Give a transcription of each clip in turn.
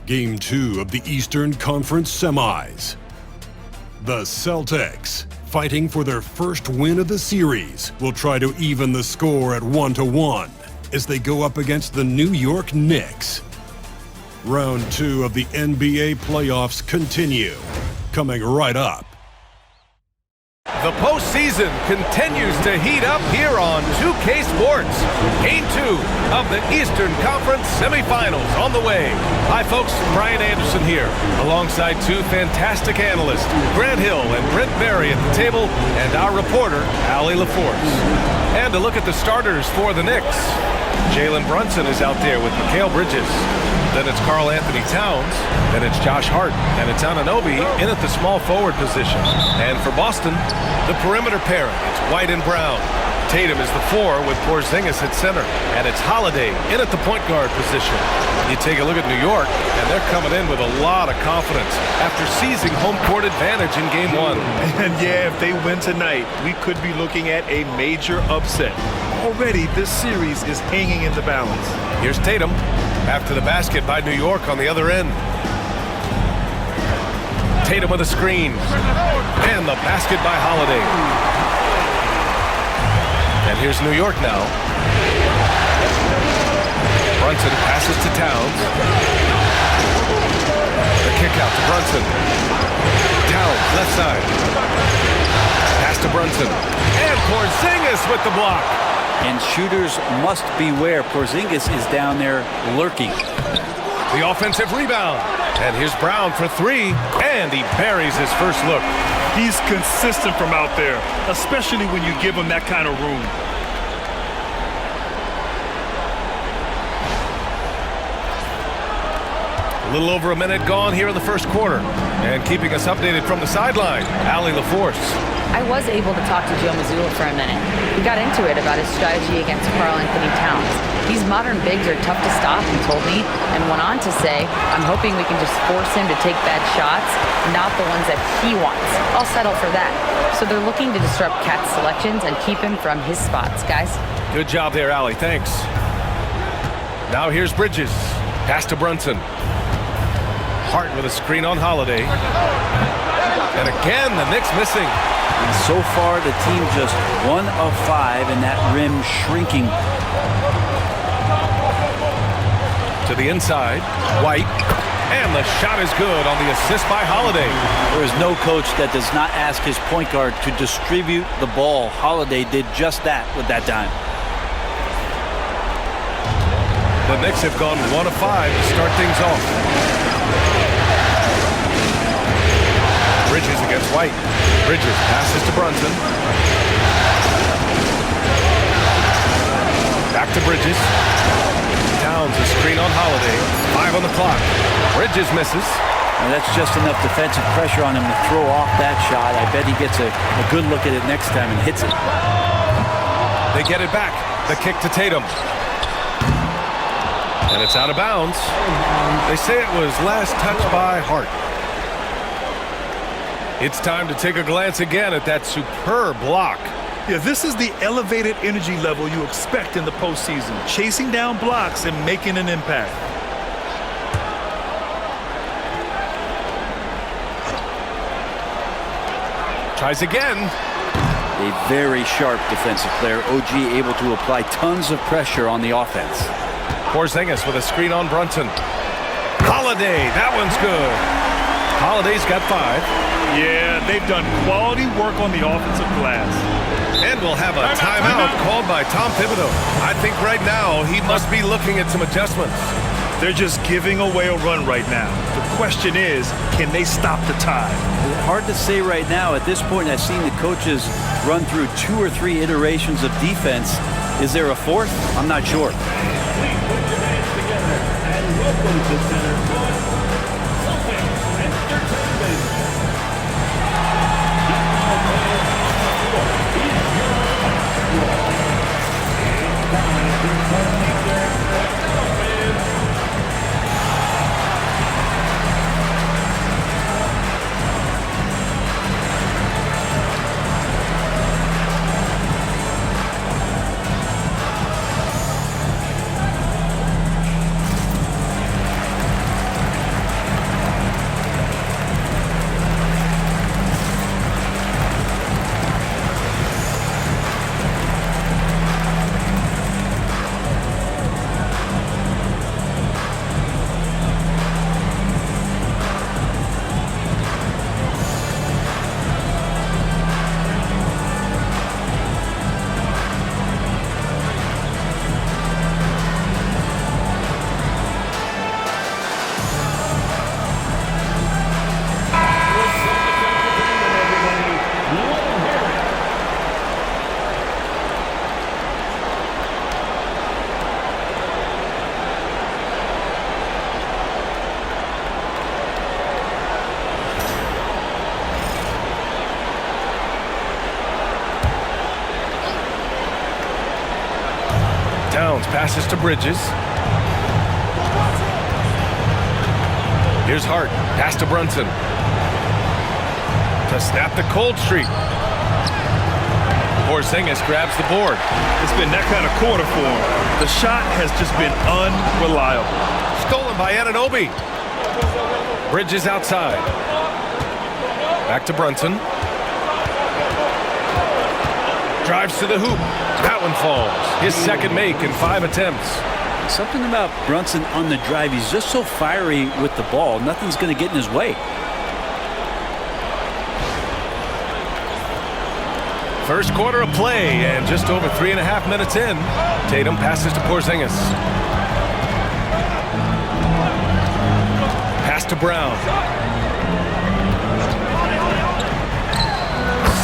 Game 2 of the Eastern Conference Semis. The Celtics, fighting for their first win of the series, will try to even the score at 1-1 as they go up against the New York Knicks. Round 2 of the NBA playoffs continue, coming right up. The postseason continues to heat up here on 2K Sports. Game 2 of the Eastern Conference semifinals on the way. Hi folks, Brian Anderson here, alongside two fantastic analysts, Grant Hill and Brent Berry at the table, and our reporter, Allie LaForce. And a look at the starters for the Knicks. Jalen Brunson is out there with Mikal Bridges. Then it's Karl Anthony Towns. Then it's Josh Hart. And it's Anunoby in at the small forward position. And for Boston, the perimeter pairing. It's White and Brown. Tatum is the 4 with Porzingis at center. And it's Holiday in at the point guard position. You take a look at New York, and they're coming in with a lot of confidence after seizing home court advantage in Game 1. And yeah, if they win tonight, we could be looking at a major upset. Already, this series is hanging in the balance. Here's Tatum after the basket by New York on the other end. Tatum with a screen. And the basket by Holiday. And here's New York now. Brunson passes to Towns. The kick out to Brunson. Towns, left side. Pass to Brunson. And Porzingis with the block. And shooters must beware. Porzingis is down there lurking. The offensive rebound. And here's Brown for 3. And he buries his first look. He's consistent from out there, especially when you give him that kind of room. A little over a minute gone here in the first quarter. And keeping us updated from the sideline, Allie LaForce. I was able to talk to Joe Mazzulla for a minute. We got into it about his strategy against Karl Anthony Towns. These modern bigs are tough to stop, he told me, and went on to say, I'm hoping we can just force him to take bad shots, not the ones that he wants. I'll settle for that. So they're looking to disrupt Cat's selections and keep him from his spots, guys. Good job there, Allie. Thanks. Now here's Bridges. Pass to Brunson. Hart with a screen on Holiday. And again, the Knicks missing. And so far, the team just 1 of 5, and that rim shrinking. To the inside, White. And the shot is good on the assist by Holiday. There is no coach that does not ask his point guard to distribute the ball. Holiday did just that with that dime. The Knicks have gone 1 of 5 to start things off. Bridges against White. Bridges passes to Brunson. Back to Bridges. Towns a screen on Holiday. 5 on the clock. Bridges misses. And that's just enough defensive pressure on him to throw off that shot. I bet he gets a good look at it next time and hits it. They get it back. The kick to Tatum. And it's out of bounds. They say it was last touched by Hart. It's time to take a glance again at that superb block. Yeah, this is the elevated energy level you expect in the postseason. Chasing down blocks and making an impact. Tries again. A very sharp defensive player. OG able to apply tons of pressure on the offense. Porzingis with a screen on Brunson. Holiday, that one's good. Holiday's got 5. Yeah, they've done quality work on the offensive glass. And we'll have a timeout called by Tom Thibodeau. I think right now he must be looking at some adjustments. They're just giving away a run right now. The question is, can they stop the tide? Hard to say right now. At this point, I've seen the coaches run through 2 or 3 iterations of defense. Is there a 4th? I'm not sure. passes to Bridges. Here's Hart. Pass to Brunson. To snap the cold streak. Porzingis grabs the board. It's been that kind of quarter for him. The shot has just been unreliable. Stolen by Anunoby. Bridges outside. Back to Brunson. Drives to the hoop. That one falls. His second make in 5 attempts. Something about Brunson on the drive. He's just so fiery with the ball. Nothing's going to get in his way. First quarter of play, and just over 3.5 minutes in. Tatum passes to Porzingis. Pass to Brown.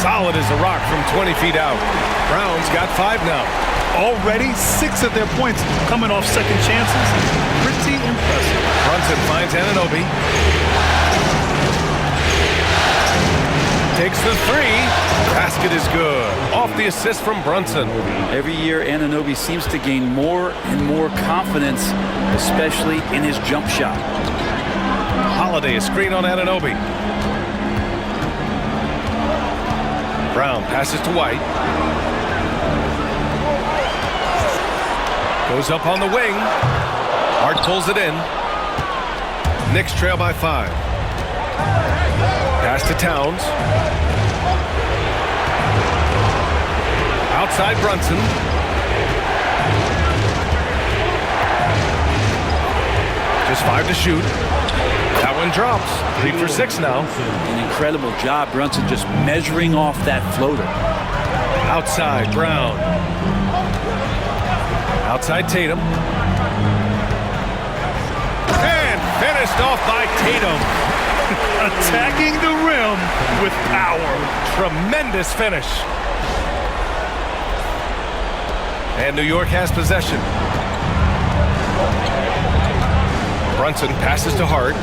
Solid as a rock from 20 feet out. Brown's got 5 now. Already 6 of their points coming off second chances. Pretty impressive. Brunson finds Anunoby. Takes the 3. Basket is good. Off the assist from Brunson. Every year, Anunoby seems to gain more and more confidence, especially in his jump shot. Holiday, a screen on Anunoby. Brown passes to White. Goes up on the wing. Hart pulls it in. Knicks trail by 5. Pass to Towns. Outside Brunson. Just 5 to shoot. That one drops. 3 for 6 now. An incredible job. Brunson just measuring off that floater. Outside Brown. Outside Tatum. And finished off by Tatum. Attacking the rim with power. Tremendous finish. And New York has possession. Brunson passes to Hart.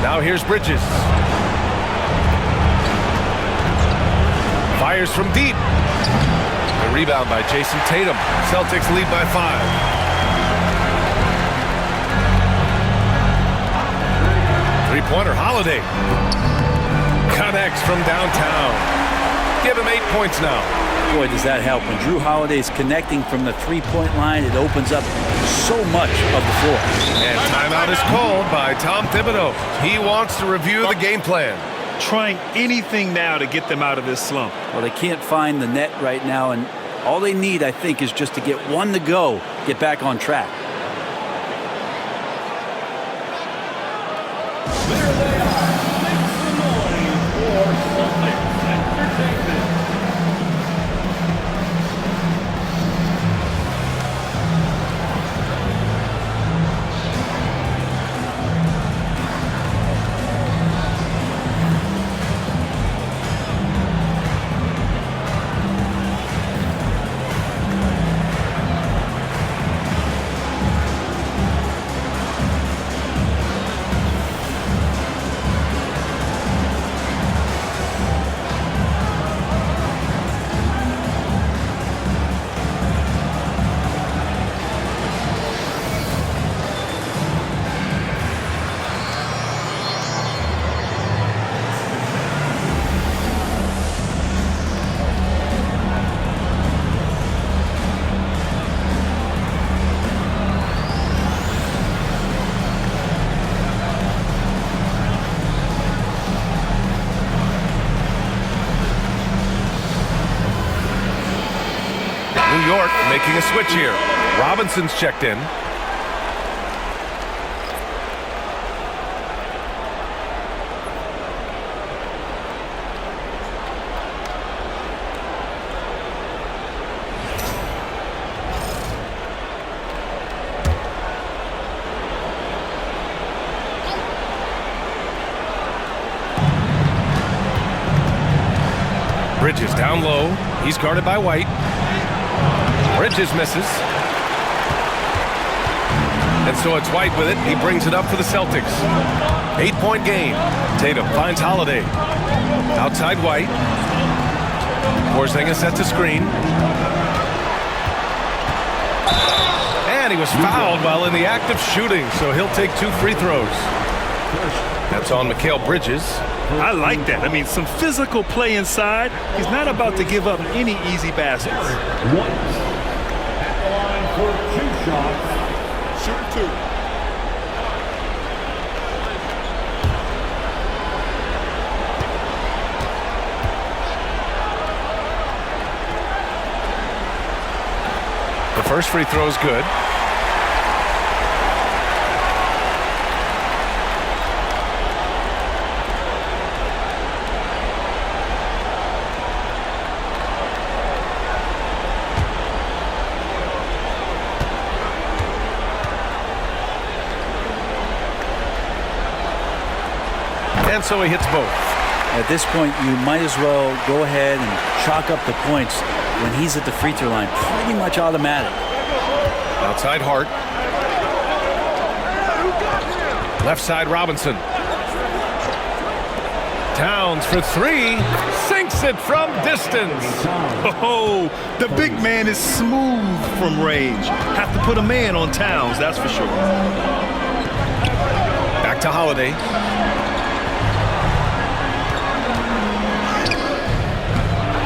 Now here's Bridges. Fires from deep. The rebound by Jason Tatum. Celtics lead by 5. Three-pointer, Holiday. Connects from downtown. Give him 8 points now. Boy, does that help. When Drew Holiday's connecting from the three-point line, it opens up so much of the floor. And timeout is called by Tom Thibodeau. He wants to review the game plan. Trying anything now to get them out of this slump. Well, they can't find the net right now, and all they need, I think, is just to get one to go, get back on track. There they are. Make some noise for Celtics Entertainment. New York making a switch here. Robinson's checked in. Bridges down low. He's guarded by White. Bridges misses. And so it's White with it. He brings it up for the Celtics. 8-point game. Tatum finds Holiday. Outside White. Porzingis sets a screen. And he was fouled while in the act of shooting, so he'll take 2 free throws. That's on Mikal Bridges. I like that. I mean, some physical play inside. He's not about to give up any easy baskets. White at the line for 2 shots. Shoot 2. The first free throw is good. And so he hits both. At this point, you might as well go ahead and chalk up the points when he's at the free throw line. Pretty much automatic. Outside Hart. Left side Robinson. Towns for 3. Sinks it from distance. Oh, the big man is smooth from range. Have to put a man on Towns, that's for sure. Back to Holiday.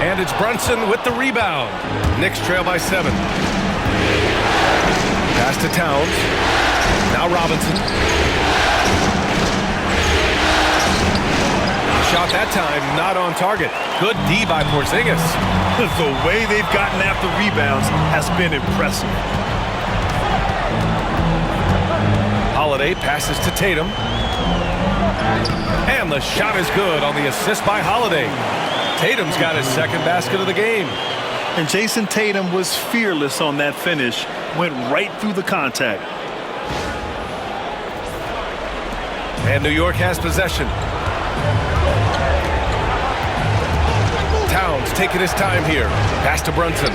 And it's Brunson with the rebound. Knicks trail by 7. Pass to Towns. Now Robinson. Shot that time, not on target. Good D by Porzingis. The way they've gotten after rebounds has been impressive. Holiday passes to Tatum. And the shot is good on the assist by Holiday. Tatum's got his second basket of the game. And Jason Tatum was fearless on that finish. Went right through the contact. And New York has possession. Towns taking his time here. Pass to Brunson.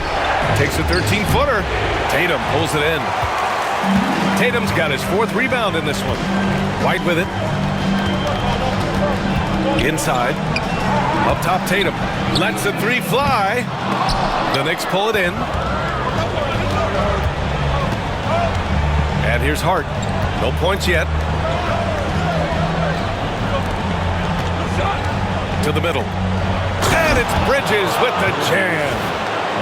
Takes a 13-footer. Tatum pulls it in. Tatum's got his 4th rebound in this one. White with it. Inside. Up top, Tatum lets the 3 fly. The Knicks pull it in. And here's Hart. No points yet. To the middle. And it's Bridges with the jam.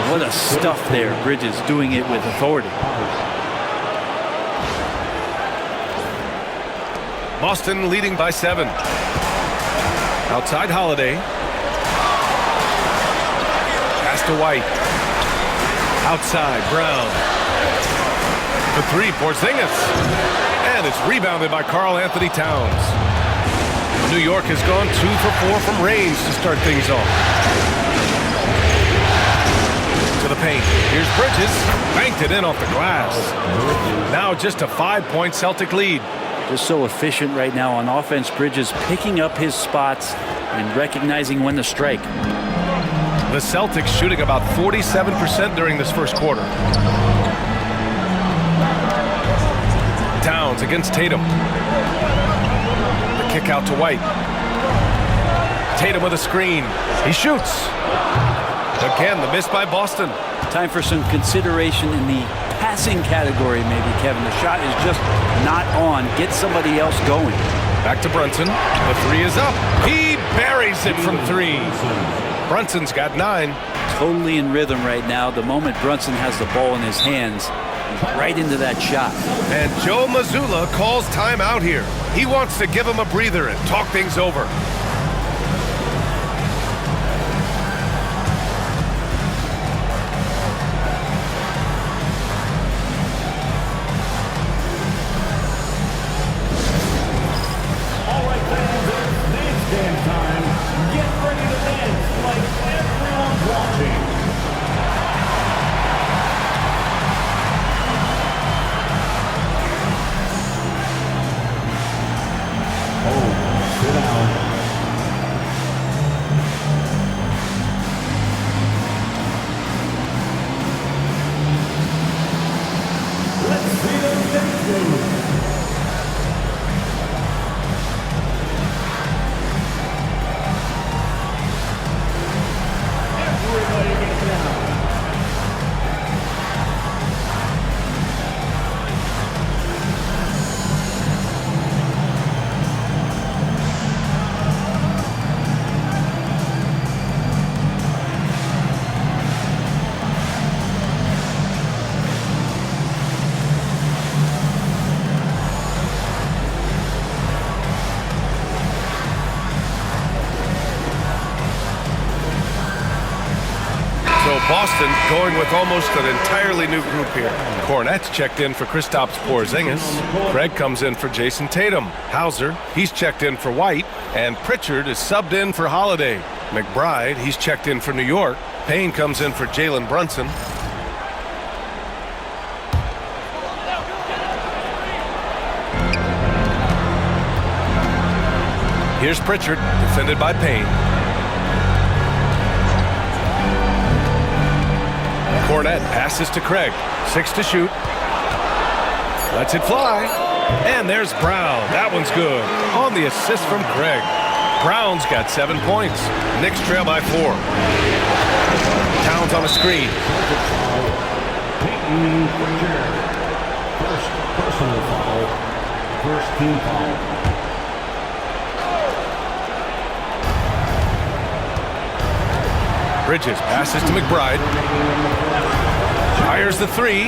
What a stuff there. Bridges doing it with authority. Boston leading by 7. Outside Holiday. Pass to White. Outside Brown. The 3, Porzingis. And it's rebounded by Karl Anthony Towns. New York has gone 2 for 4 from range to start things off. To the paint. Here's Bridges. Banked it in off the glass. Now just a 5-point Celtic lead. Just so efficient right now on offense. Bridges picking up his spots and recognizing when to strike. The Celtics shooting about 47% during this first quarter. Towns against Tatum. The kick out to White. Tatum with a screen. He shoots. Again, the miss by Boston. Time for some consideration in the passing category, maybe, Kevin. The shot is just not on. Get somebody else going. Back to Brunson. The 3 is up. He buries it from 3. Brunson's got 9. Totally in rhythm right now. The moment Brunson has the ball in his hands, he's right into that shot. And Joe Mazzulla calls timeout here. He wants to give him a breather and talk things over. Sit down. Boston going with almost an entirely new group here. Cornette's checked in for Kristaps Porzingis. Craig comes in for Jason Tatum. Hauser, he's checked in for White. And Pritchard is subbed in for Holiday. McBride, he's checked in for New York. Payne comes in for Jalen Brunson. Here's Pritchard, defended by Payne. Cornette passes to Craig. 6 to shoot. Lets it fly. And there's Brown. That one's good. On the assist from Craig. Brown's got 7 points. Knicks trail by 4. Towns on a screen. First personal foul. First team foul. Bridges passes to McBride. Fires the 3.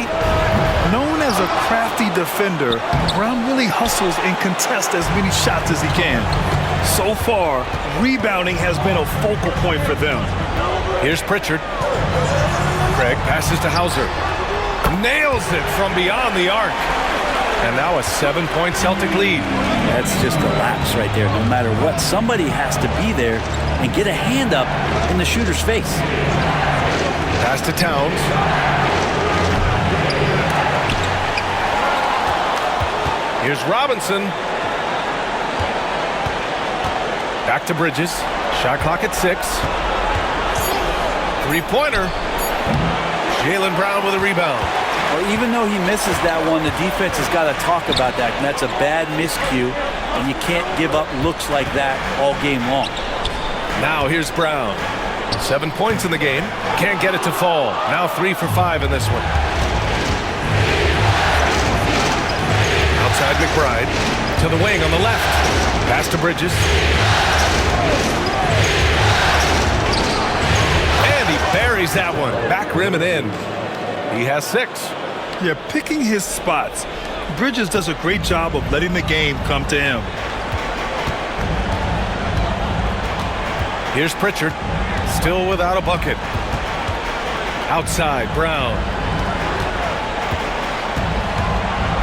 Known as a crafty defender, Brown really hustles and contests as many shots as he can. So far, rebounding has been a focal point for them. Here's Pritchard. Craig passes to Hauser. Nails it from beyond the arc. And now a 7-point Celtic lead. That's just a lapse right there. No matter what, somebody has to be there and get a hand up in the shooter's face. Pass to Towns. Here's Robinson. Back to Bridges. Shot clock at 6. 3-pointer. Jaylen Brown with a rebound. Well, even though he misses that one, the defense has got to talk about that. And that's a bad miscue, and you can't give up looks like that all game long. Now here's Brown. 7 points in the game. Can't get it to fall. Now 3 for 5 in this one. Outside McBride. To the wing on the left. Pass to Bridges. And he buries that one. Back rim and in. He has 6. Yeah, picking his spots. Bridges does a great job of letting the game come to him. Here's Pritchard. Still without a bucket. Outside, Brown.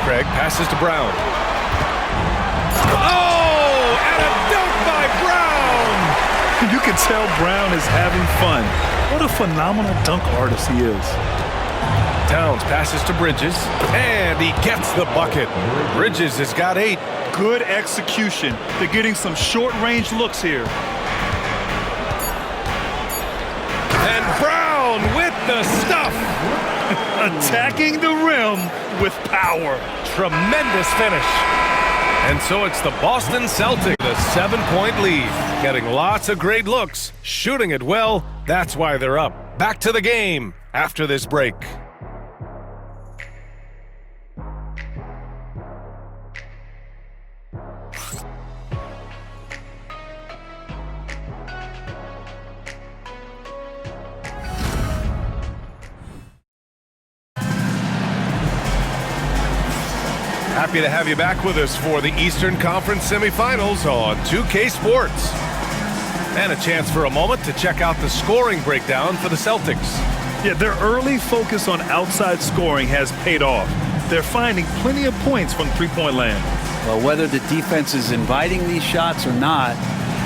Craig passes to Brown. Oh! And a dunk by Brown! You can tell Brown is having fun. What a phenomenal dunk artist he is. Towns passes to Bridges, and he gets the bucket. Bridges has got 8. Good execution. They're getting some short-range looks here. And Brown with the stuff. Attacking the rim with power. Tremendous finish. And so it's the Boston Celtics, a 7-point lead. Getting lots of great looks, shooting it well. That's why they're up. Back to the game after this break. Happy to have you back with us for the Eastern Conference semifinals on 2K Sports. And a chance for a moment to check out the scoring breakdown for the Celtics. Yeah, their early focus on outside scoring has paid off. They're finding plenty of points from three-point land. Well, whether the defense is inviting these shots or not,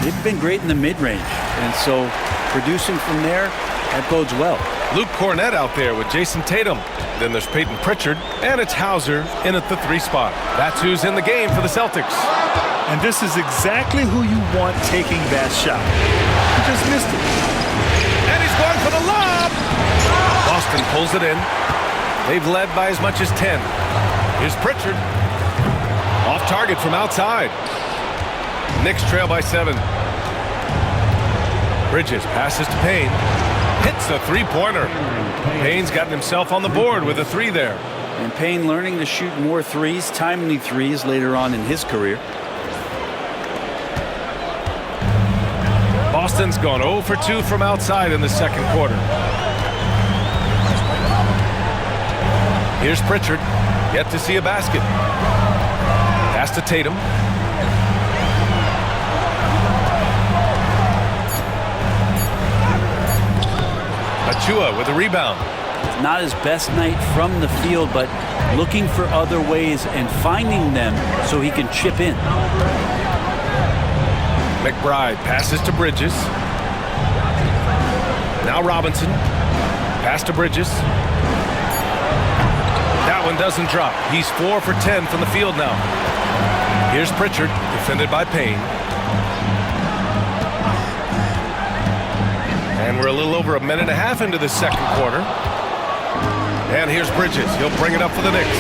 they've been great in the mid-range. And so producing from there, that bodes well. Luke Cornette out there with Jason Tatum. Then there's Peyton Pritchard, and it's Hauser in at the 3 spot. That's who's in the game for the Celtics. And this is exactly who you want taking that shot. He just missed it. And he's going for the lob. Boston pulls it in. They've led by as much as 10. Here's Pritchard. Off target from outside. Knicks trail by 7. Bridges passes to Payne. Hits the 3-pointer. Payne's gotten himself on the board with a 3 there. And Payne learning to shoot more threes, timely threes later on in his career. Boston's gone 0 for 2 from outside in the second quarter. Here's Pritchard. Yet to see a basket. Pass to Tatum. Achua with the rebound. Not his best night from the field, but looking for other ways and finding them so he can chip in. McBride passes to Bridges. Now Robinson. Pass to Bridges. That one doesn't drop. He's 4 for 10 from the field now. Here's Pritchard, defended by Payne. And we're a little over a minute and a half into the second quarter. And here's Bridges. He'll bring it up for the Knicks.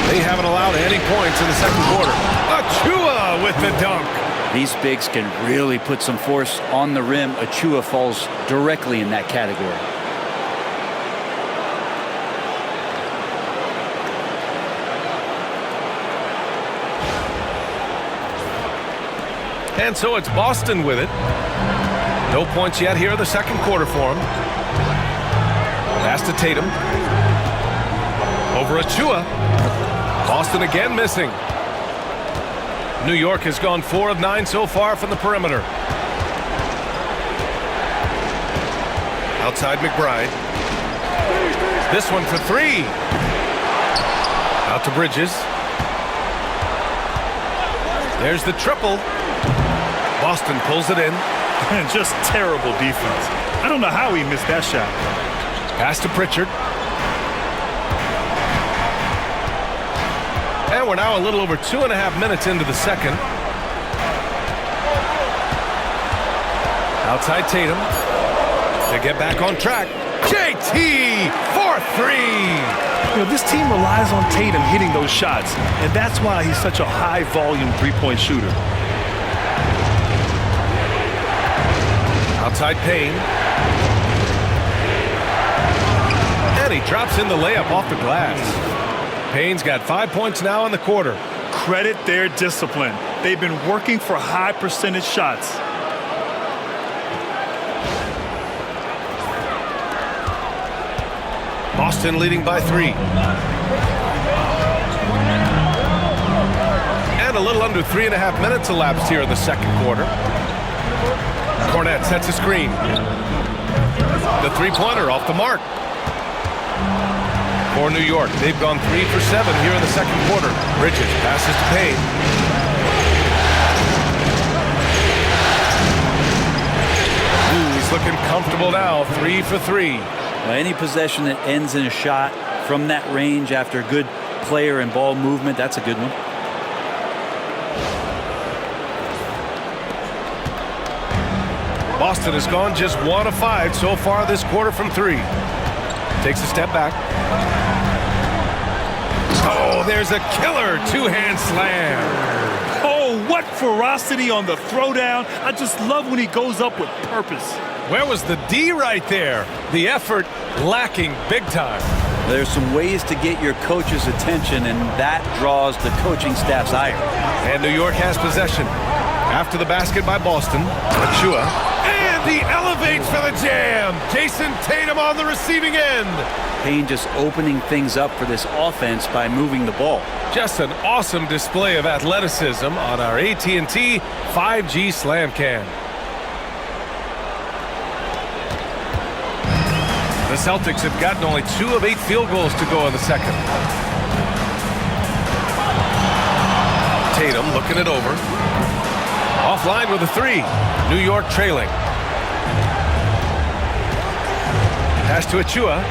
They haven't allowed any points in the second quarter. Achua with the dunk. These bigs can really put some force on the rim. Achua falls directly in that category. And so it's Boston with it. No points yet here in the second quarter for him. Pass to Tatum. Over Achua. Boston again missing. New York has gone 4 of 9 so far from the perimeter. Outside McBride. This one for 3. Out to Bridges. There's the triple. Boston pulls it in. And just terrible defense. I don't know how he missed that shot. Pass to Pritchard. And we're now a little over 2.5 minutes into the second. Outside Tatum. To get back on track. JT for 3. You know, this team relies on Tatum hitting those shots, and that's why he's such a high-volume three-point shooter. Outside Payne. And he drops in the layup off the glass. Payne's got 5 points now in the quarter. Credit their discipline. They've been working for high percentage shots. Boston leading by 3. And a little under 3.5 minutes elapsed here in the second quarter. Cornette sets a screen. The three-pointer off the mark. For New York, they've gone 3 for 7 here in the second quarter. Bridges passes to Payne. Ooh, he's looking comfortable now. 3 for 3. Well, any possession that ends in a shot from that range after good player and ball movement, that's a good one. Boston has gone just 1 of 5 so far this quarter from 3. Takes a step back. Oh, there's a killer two-hand slam. Oh, what ferocity on the throwdown. I just love when he goes up with purpose. Where was the D right there? The effort lacking big time. There's some ways to get your coach's attention, and that draws the coaching staff's ire. And New York has possession. After the basket by Boston, Achua. And he elevates for the jam. Jason Tatum on the receiving end. Payne just opening things up for this offense by moving the ball. Just an awesome display of athleticism on our AT&T 5G Slam Cam. The Celtics have gotten only 2 of 8 field goals to go in the second. Tatum looking it over. Offline with a 3. New York trailing. Pass to Achua.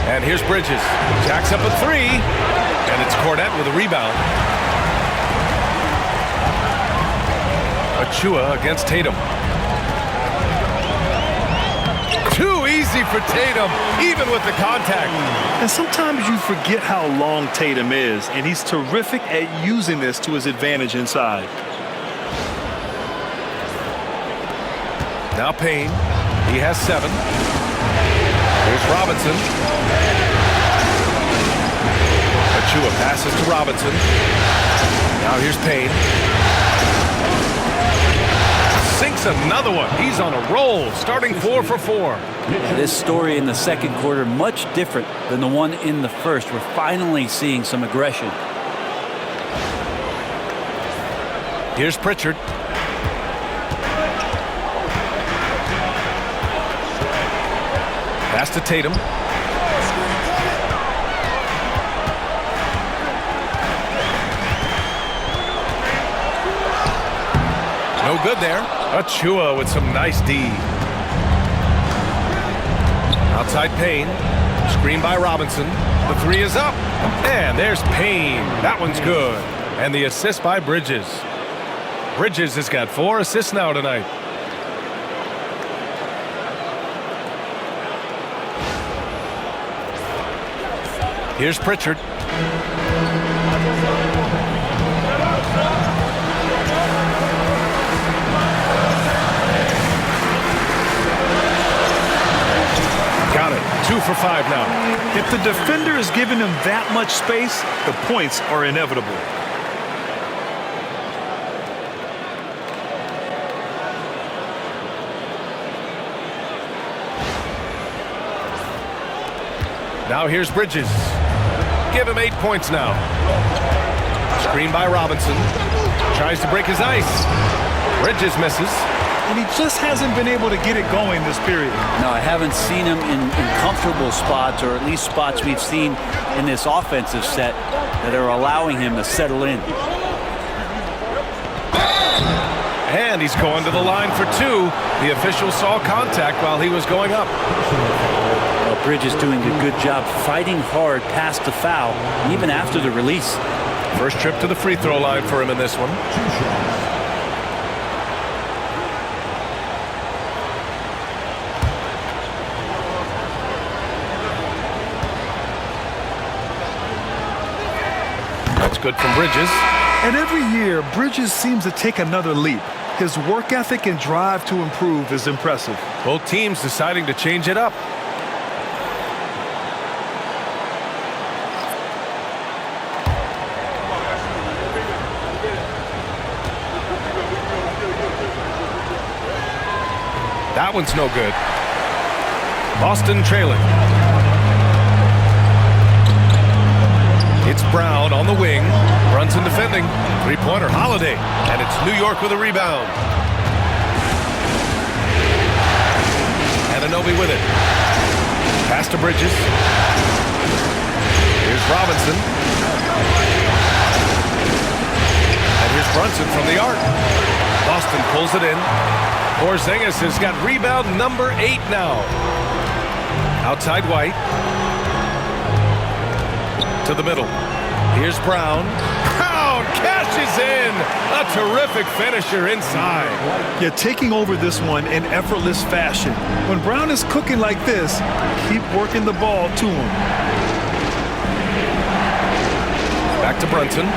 And here's Bridges. Jacks up a 3. And it's Cornette with a rebound. Achua against Tatum. Too easy for Tatum, even with the contact. And sometimes you forget how long Tatum is, and he's terrific at using this to his advantage inside. Now Payne. He has 7. Here's Robinson. Achua passes to Robinson. Now here's Payne. Sinks another one. He's on a roll, starting 4 for 4. This story in the second quarter, much different than the one in the first. We're finally seeing some aggression. Here's Pritchard. Pass to Tatum. No good there. Achua with some nice D. Outside Payne. Screen by Robinson. The three is up. And there's Payne. That one's good. And the assist by Bridges. Bridges has got 4 assists now tonight. Here's Pritchard. Got it. 2 for 5 now. If the defender is giving him that much space, the points are inevitable. Now here's Bridges. Give him 8 points now. Screen by Robinson. Tries to break his ice. Bridges misses. And he just hasn't been able to get it going this period. No, I haven't seen him in comfortable spots, or at least spots we've seen in this offensive set that are allowing him to settle in. And he's going to the line for 2. The official saw contact while he was going up. Well, Bridges doing a good job fighting hard past the foul, even after the release. First trip to the free throw line for him in this one. That's good from Bridges. And every year, Bridges seems to take another leap. His work ethic and drive to improve is impressive. Both teams deciding to change it up. That one's no good. Boston trailing. It's Brown on the wing. Brunson defending. Three-pointer, Holiday. And it's New York with a rebound. Anunoby with it. Pass to Bridges. Here's Robinson. And here's Brunson from the arc. Boston pulls it in. Porzingis has got rebound number 8 now. Outside White. To the middle. Here's Brown. Brown cashes in. A terrific finisher inside. You're taking over this one in effortless fashion. When Brown is cooking like this, keep working the ball to him. Back to Brunson.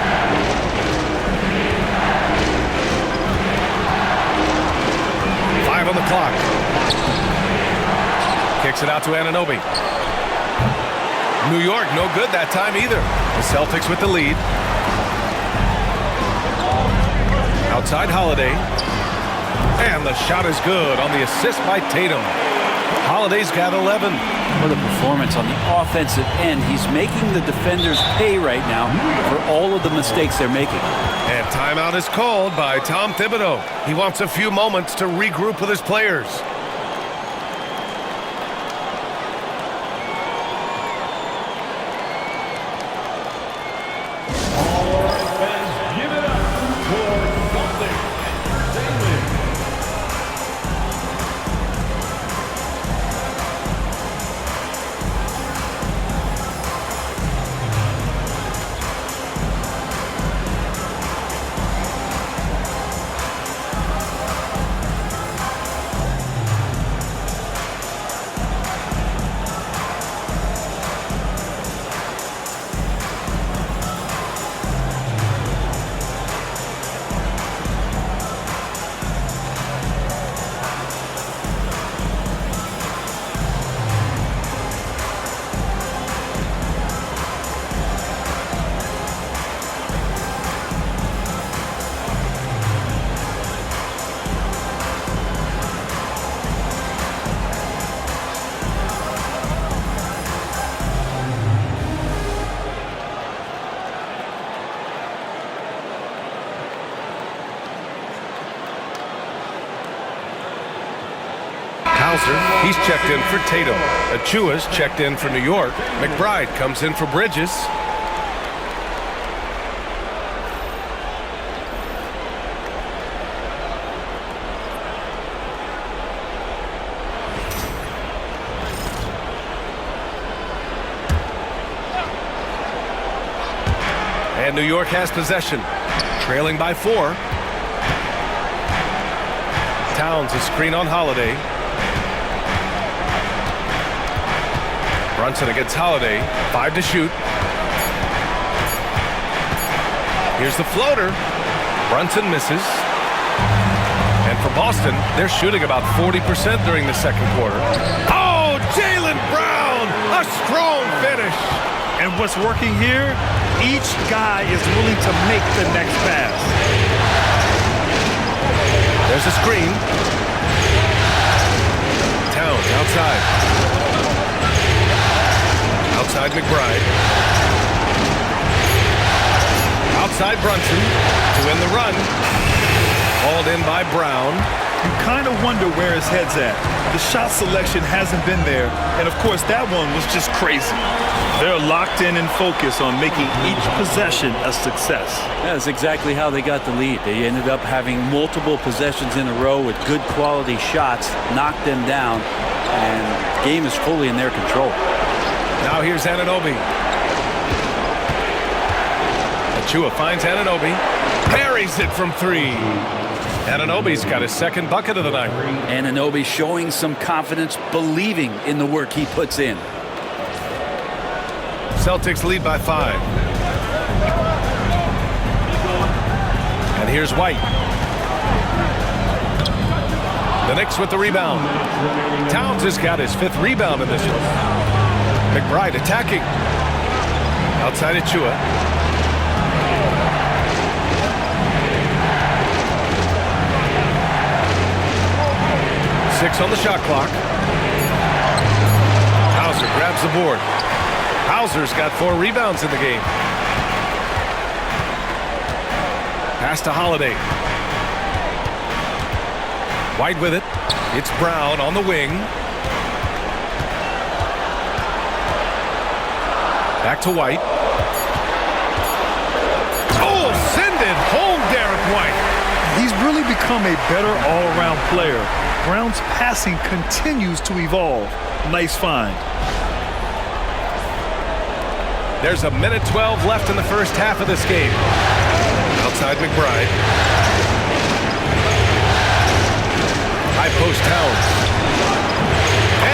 On the clock. Kicks it out to Anunoby. New York, no good that time either. The Celtics with the lead. Outside Holiday. And the shot is good on the assist by Tatum. Holiday's got 11. What a performance on the offensive end. He's making the defenders pay right now for all of the mistakes they're making. And timeout is called by Tom Thibodeau. He wants a few moments to regroup with his players. Hauser, he's checked in for Tatum. Achua's checked in for New York. McBride comes in for Bridges. And New York has possession, trailing by 4. Towns a screen on Holiday. Brunson against Holiday, 5 to shoot. Here's the floater. Brunson misses. And for Boston, they're shooting about 40% during the second quarter. Oh, Jaylen Brown, a strong finish. And what's working here, each guy is willing to make the next pass. There's a screen. Towns outside. Outside McBride. Outside Brunson to win the run. Hauled in by Brown. You kind of wonder where his head's at. The shot selection hasn't been there, and of course that one was just crazy. They're locked in and focused on making each possession a success. That's exactly how they got the lead. They ended up having multiple possessions in a row with good quality shots, knocked them down, and the game is fully in their control. Now here's Anunoby. Achua finds Anunoby, parries it from 3. Anunoby's got his second bucket of the night. Anunoby showing some confidence, believing in the work he puts in. Celtics lead by 5. And here's White. The Knicks with the rebound. Towns has got his 5th rebound in this one. McBride attacking. Outside Achua. Six on the shot clock. Hauser grabs the board. Hauser's got 4 rebounds in the game. Pass to Holiday. White with it. It's Brown on the wing. Back to White. Oh, send it home, Derek White. He's really become a better all-around player. Brown's passing continues to evolve. Nice find. There's a minute 12 left in the first half of this game. Outside McBride. High post Towns.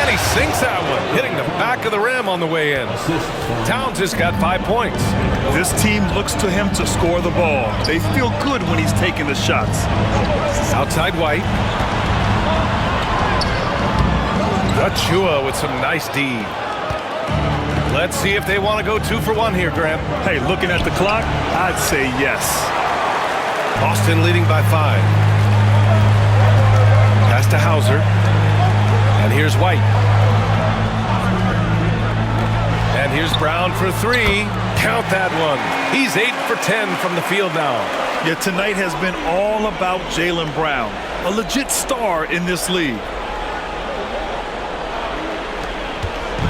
And he sinks that one, hitting the back of the rim on the way in. Towns has got 5 points. This team looks to him to score the ball. They feel good when he's taking the shots. Outside White. Achua with some nice D. Let's see if they want to go 2 for 1 here, Grant. Hey, looking at the clock, I'd say yes. Boston leading by 5. Pass to Hauser. And here's White. And here's Brown for 3. Count that one. He's 8 for 10 from the field now. Yeah, tonight has been all about Jaylen Brown, a legit star in this league.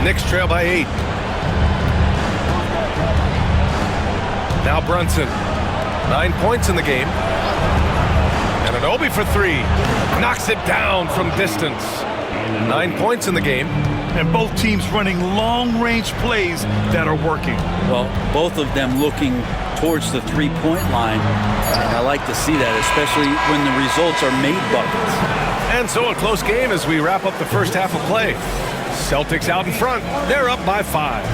Knicks trail by 8. Now Brunson. 9 points in the game. And Anunoby for 3. Knocks it down from distance. 9 points in the game. And both teams running long-range plays that are working. Well, both of them looking towards the three-point line. And I like to see that, especially when the results are made buckets. And so a close game as we wrap up the first half of play. Celtics out in front. They're up by 5.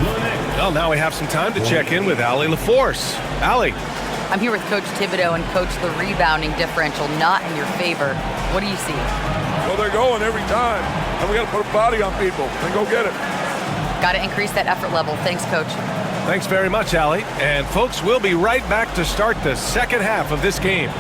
Well, now we have some time to check in with Allie LaForce. Allie. I'm here with Coach Thibodeau, and Coach, the rebounding differential not in your favor. What do you see? Well, they're going every time, and we got to put a body on people and go get it. Got to increase that effort level. Thanks, Coach. Thanks very much, Allie. And folks, we'll be right back to start the second half of this game.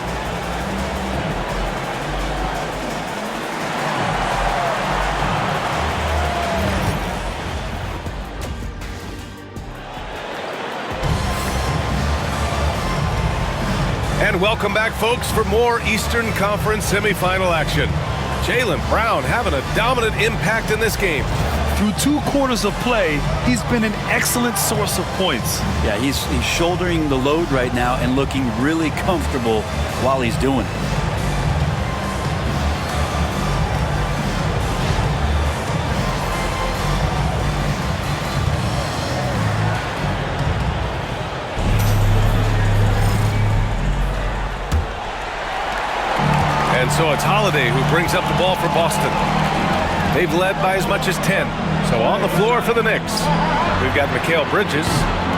And welcome back, folks, for more Eastern Conference semifinal action. Jaylen Brown having a dominant impact in this game. Through 2 quarters of play, he's been an excellent source of points. Yeah, he's shouldering the load right now and looking really comfortable while he's doing it. And so it's Holiday who brings up the ball for Boston. They've led by as much as 10. So on the floor for the Knicks, we've got Mikal Bridges.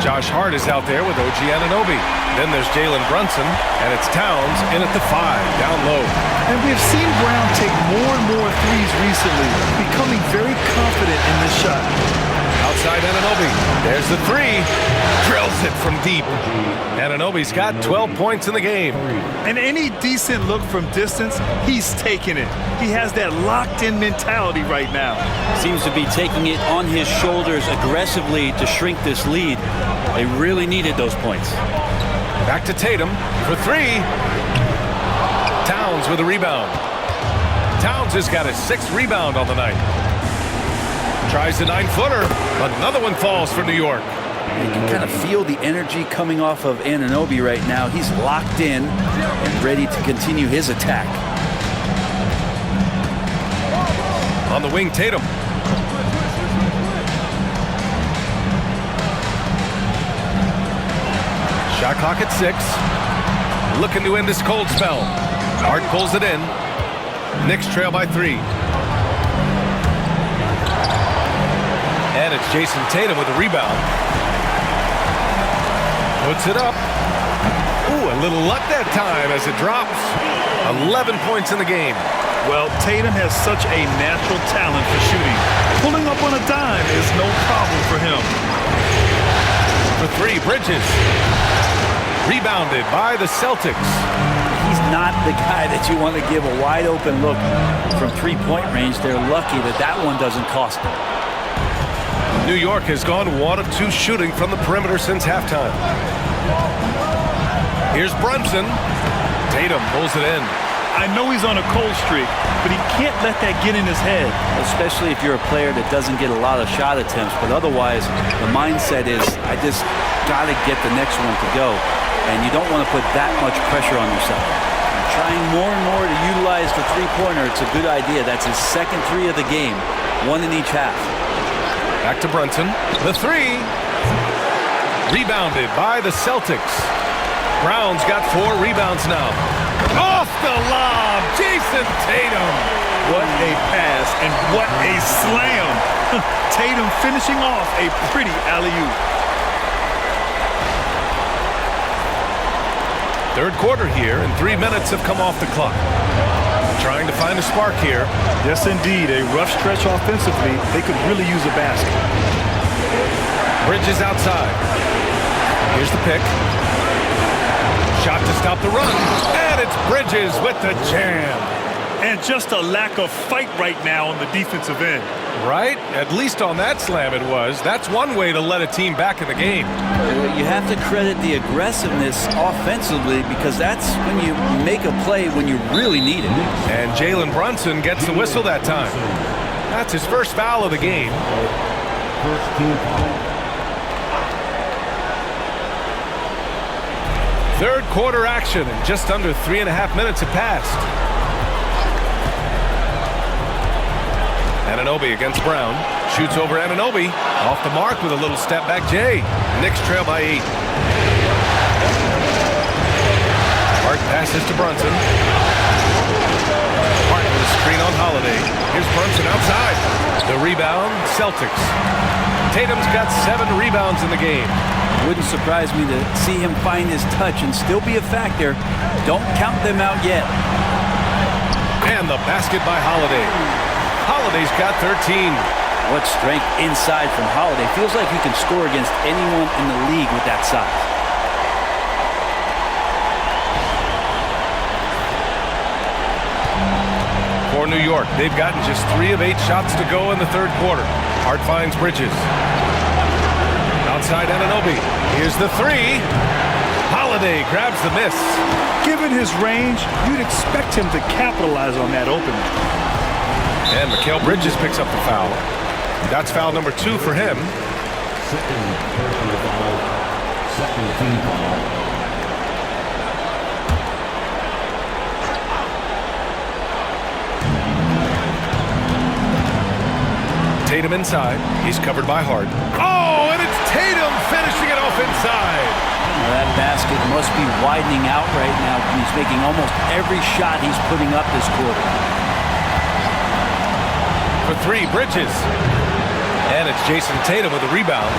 Josh Hart is out there with OG Anunoby. Then there's Jalen Brunson, and it's Towns in at the 5, down low. And we've seen Brown take more and more threes recently, becoming very confident in this shot. Outside Anunoby. There's the 3. Drills it from deep. Anunoby's got 12 points in the game. And any decent look from distance, he's taking it. He has that locked-in mentality right now. Seems to be taking it on his shoulders aggressively to shrink this lead. They really needed those points. Back to Tatum for 3. Towns with a rebound. Towns has got his 6th rebound on the night. Tries the 9-footer. Another one falls for New York. You can kind of feel the energy coming off of Anunoby right now. He's locked in and ready to continue his attack. On the wing, Tatum. Shot clock at 6. Looking to end this cold spell. Hart pulls it in. Knicks trail by 3. And it's Jason Tatum with a rebound. Puts it up. Ooh, a little luck that time as it drops. 11 points in the game. Well, Tatum has such a natural talent for shooting. Pulling up on a dime is no problem for him. For 3, Bridges. Rebounded by the Celtics. He's not the guy that you want to give a wide open look from 3-point range. They're lucky that that one doesn't cost them. New York has gone 1 of 2 shooting from the perimeter since halftime. Here's Brunson. Tatum pulls it in. I know he's on a cold streak, but he can't let that get in his head. Especially if you're a player that doesn't get a lot of shot attempts, but otherwise the mindset is, I just got to get the next one to go. And you don't want to put that much pressure on yourself. Trying more and more to utilize the 3-pointer, it's a good idea. That's his 2nd 3 of the game, 1 in each half. Back to Brunson. The 3. Rebounded by the Celtics. Brown's got 4 rebounds now. Off the lob, Jason Tatum. What a pass and what a slam. Tatum finishing off a pretty alley-oop. 3rd quarter here, and 3 minutes have come off the clock. Trying to find a spark here. Yes, indeed. A rough stretch offensively. They could really use a basket. Bridges outside. Here's the pick. Shot to stop the run. And it's Bridges with the jam. And just a lack of fight right now on the defensive end. Right? At least on that slam it was. That's one way to let a team back in the game. You have to credit the aggressiveness offensively because that's when you make a play when you really need it. And Jalen Brunson gets the whistle that time. That's his first foul of the game. First team foul. 3rd quarter action, and just under 3.5 minutes have passed. Anunoby against Brown. Shoots over Anunoby. Off the mark with a little step back Jay. Knicks trail by 8. Hart passes to Brunson. Hart with a screen on Holiday. Here's Brunson outside. The rebound, Celtics. Tatum's got 7 rebounds in the game. Wouldn't surprise me to see him find his touch and still be a factor. Don't count them out yet. And the basket by Holiday. Holiday's got 13. What strength inside from Holiday. Feels like he can score against anyone in the league with that size. For New York, they've gotten just 3 of 8 shots to go in the 3rd quarter. Hart finds Bridges. Outside Anunoby. Here's the 3. Holiday grabs the miss. Given his range, you'd expect him to capitalize on that opening. And Mikal Bridges picks up the foul. That's foul number 2 for him. Second personal foul. Second team foul. Tatum inside. He's covered by Hart. Oh, and it's Tatum finishing it off inside. Now that basket must be widening out right now. He's making almost every shot he's putting up this quarter. For 3, Bridges. And it's Jason Tatum with a rebound.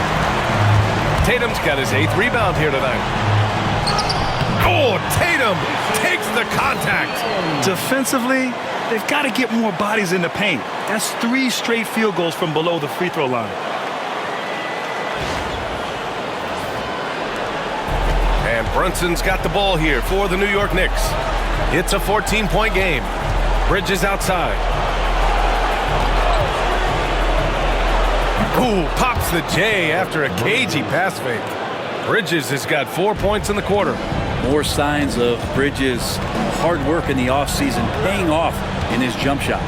Tatum's got his 8th rebound here tonight. Oh, Tatum takes the contact. Defensively, they've got to get more bodies in the paint. That's 3 straight field goals from below the free throw line. And Brunson's got the ball here for the New York Knicks. It's a 14-point game. Bridges outside. Ooh, pops the J after a cagey pass fake. Bridges has got 4 points in the quarter. More signs of Bridges' hard work in the offseason paying off in his jump shot.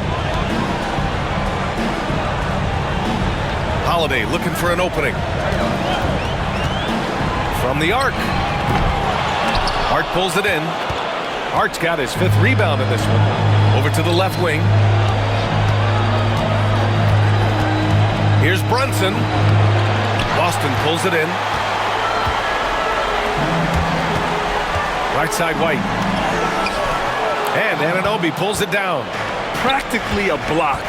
Holiday looking for an opening. From the arc. Hart pulls it in. Hart's got his 5th rebound in this one. Over to the left wing. Here's Brunson. Boston pulls it in. Right side White. And Anunoby pulls it down. Practically a block.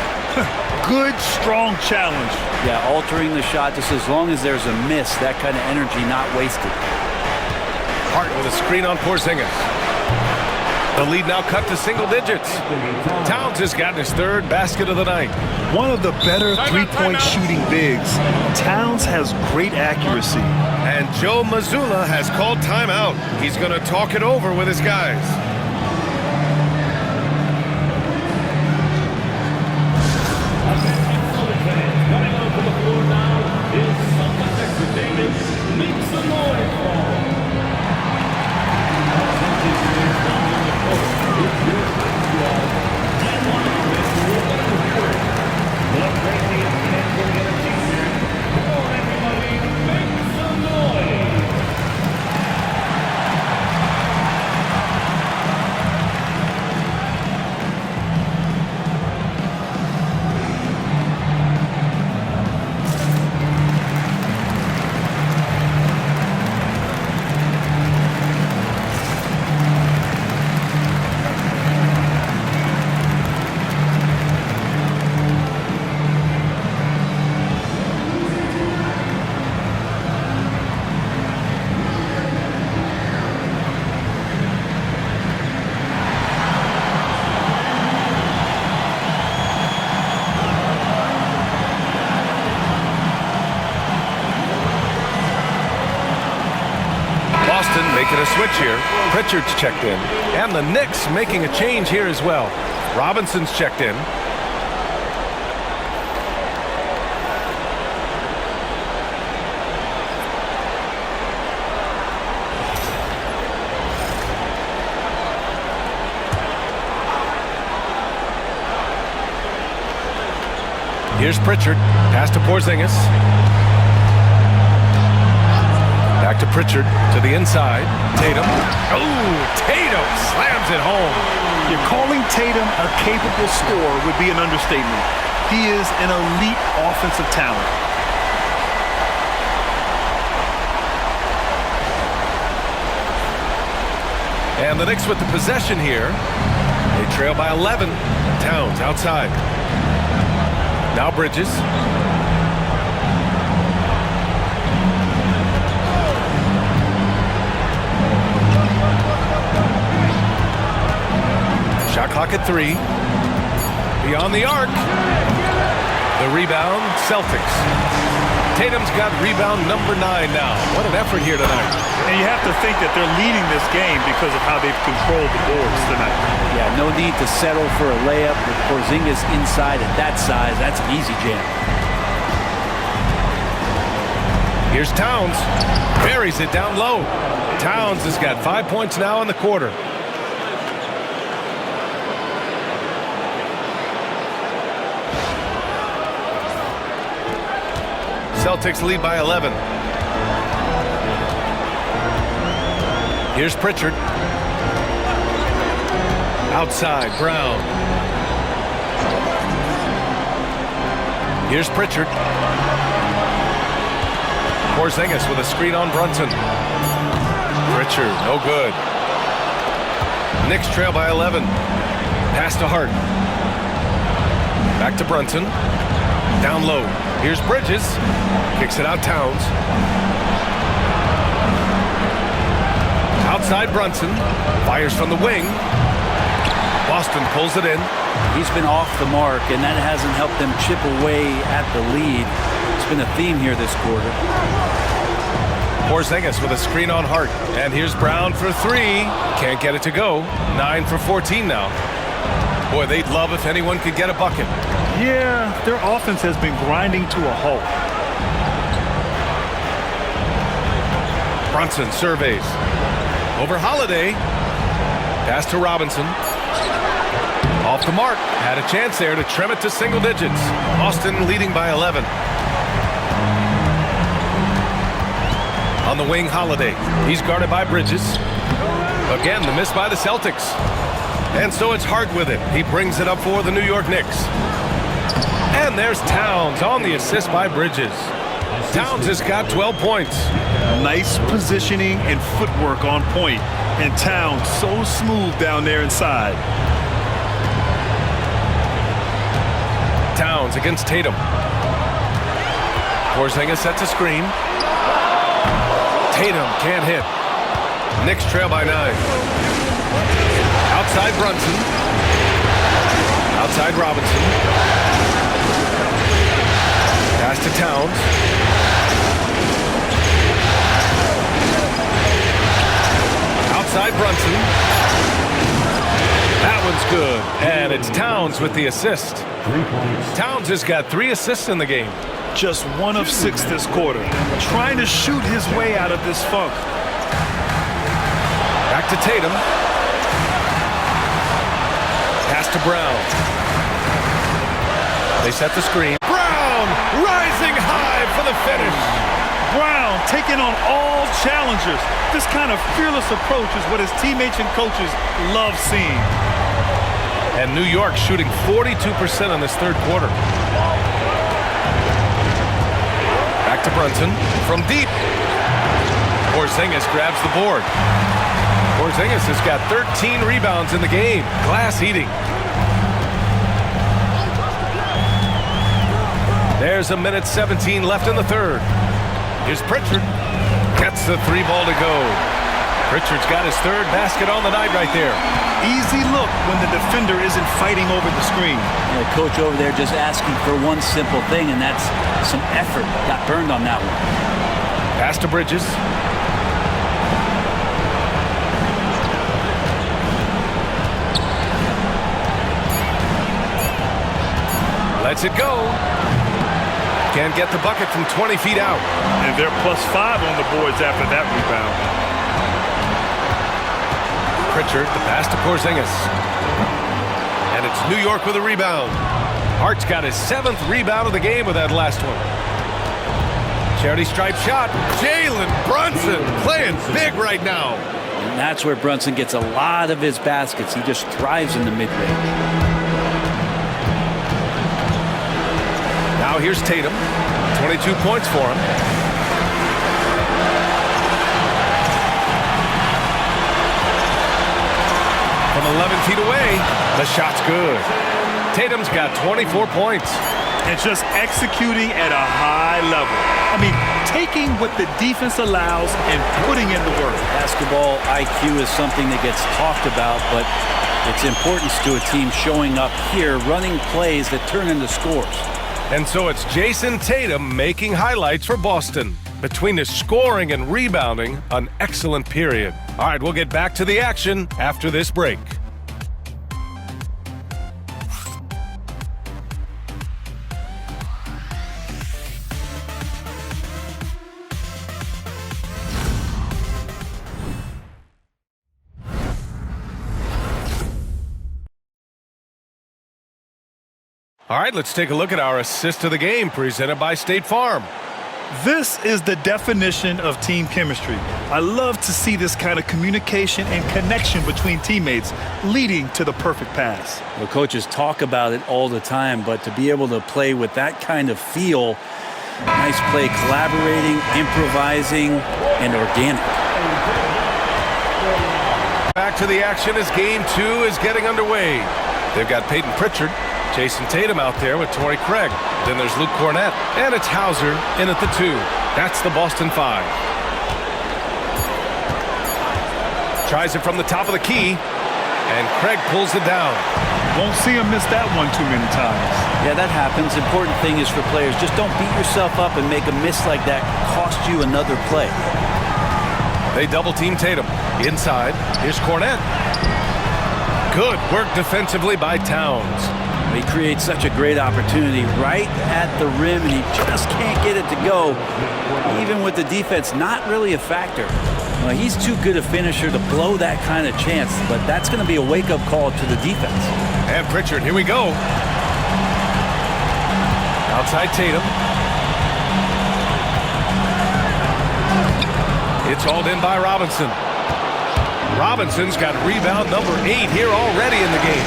Good, strong challenge. Yeah, altering the shot just as long as there's a miss, that kind of energy not wasted. Hart with a screen on Porzingis. The lead now cut to single digits. Towns has gotten his 3rd basket of the night. One of the better three-point shooting bigs. Towns has great accuracy. And Joe Mazzulla has called timeout. He's going to talk it over with his guys. Coming onto the floor now is Celtics Entertainment. Make some noise for Making a switch here. Pritchard's checked in. And the Knicks making a change here as well. Robinson's checked in. Here's Pritchard. Pass to Porzingis. Back to Pritchard, to the inside. Tatum. Oh, Tatum slams it home. You're calling Tatum a capable scorer would be an understatement. He is an elite offensive talent. And the Knicks with the possession here. They trail by 11. Towns outside. Now Bridges. Shot clock at 3. Beyond the arc. The rebound, Celtics. Tatum's got rebound number 9 now. What an effort here tonight. And you have to think that they're leading this game because of how they've controlled the boards tonight. Yeah, no need to settle for a layup with Porzingis inside at that size. That's an easy jam. Here's Towns. Buries it down low. Towns has got 5 points now in the quarter. Celtics lead by 11. Here's Pritchard. Outside, Brown. Here's Pritchard. Porzingis with a screen on Brunson. Pritchard, no good. Knicks trail by 11. Pass to Hart. Back to Brunson. Down low. Here's Bridges. Kicks it out Towns. Outside Brunson. Fires from the wing. Boston pulls it in. He's been off the mark, and that hasn't helped them chip away at the lead. It's been a theme here this quarter. Porzingis with a screen on Hart. And here's Brown for three. Can't get it to go. 9 for 14 now. Boy, they'd love if anyone could get a bucket. Yeah, their offense has been grinding to a halt. Brunson surveys. Over Holiday. Pass to Robinson. Off the mark. Had a chance there to trim it to single digits. Boston leading by 11. On the wing, Holiday. He's guarded by Bridges. Again, the miss by the Celtics. And so it's Hart with it. He brings it up for the New York Knicks. And there's Towns on the assist by Bridges. Towns has got 12 points. Nice positioning and footwork on point. And Towns so smooth down there inside. Towns against Tatum. Porzingis sets a screen. Tatum can't hit. Knicks trail by 9. Outside Brunson. Outside Robinson. Pass to Towns. Outside Brunson. That one's good. And it's Towns with the assist. Towns has got 3 assists in the game. Just 1 of 6 this quarter. Trying to shoot his way out of this funk. Back to Tatum. Pass to Brown. They set the screen. Brown rising high for the finish. Brown taking on all challengers. This kind of fearless approach is what his teammates and coaches love seeing. And New York shooting 42% in this third quarter. Back to Brunson from deep. Porzingis grabs the board. Porzingis has got 13 rebounds in the game. Glass eating. There's a minute 17 left in the third. Here's Pritchard. Gets the 3 ball to go. Pritchard's got his 3rd basket on the night right there. Easy look when the defender isn't fighting over the screen. The coach over there just asking for one simple thing, and that's some effort. Got burned on that one. Pass to Bridges. Lets it go. Can't get the bucket from 20 feet out. And they're +5 on the boards after that rebound. Pritchard, the pass to Porzingis. And it's New York with a rebound. Hart's got his 7th rebound of the game with that last one. Charity stripe shot. Jalen Brunson playing big right now. And that's where Brunson gets a lot of his baskets. He just thrives in the mid-range. Now here's Tatum. 22 points for him. From 11 feet away, the shot's good. Tatum's got 24 points. And just executing at a high level. I mean, taking what the defense allows and putting in the work. Basketball IQ is something that gets talked about, but its importance to a team showing up here, running plays that turn into scores. And so it's Jason Tatum making highlights for Boston. Between his scoring and rebounding, an excellent period. All right, we'll get back to the action after this break. All right, let's take a look at our assist of the game presented by State Farm. This is the definition of team chemistry. I love to see this kind of communication and connection between teammates leading to the perfect pass. Well, coaches talk about it all the time, but to be able to play with that kind of feel, nice play, collaborating, improvising, and organic. Back to the action as game 2 is getting underway. They've got Peyton Pritchard, Jason Tatum out there with Torrey Craig. Then there's Luke Cornett, and it's Hauser in at the 2. That's the Boston 5. Tries it from the top of the key, and Craig pulls it down. Won't see him miss that one too many times. Yeah, that happens. Important thing is for players, just don't beat yourself up and make a miss like that cost you another play. They double-team Tatum. Inside, here's Cornett. Good work defensively by Towns. He creates such a great opportunity right at the rim, and he just can't get it to go. Even with the defense not really a factor. Well, he's too good a finisher to blow that kind of chance, but that's going to be a wake-up call to the defense. And Pritchard, here we go. Outside Tatum. It's hauled in by Robinson. Robinson's got rebound number 8 here already in the game.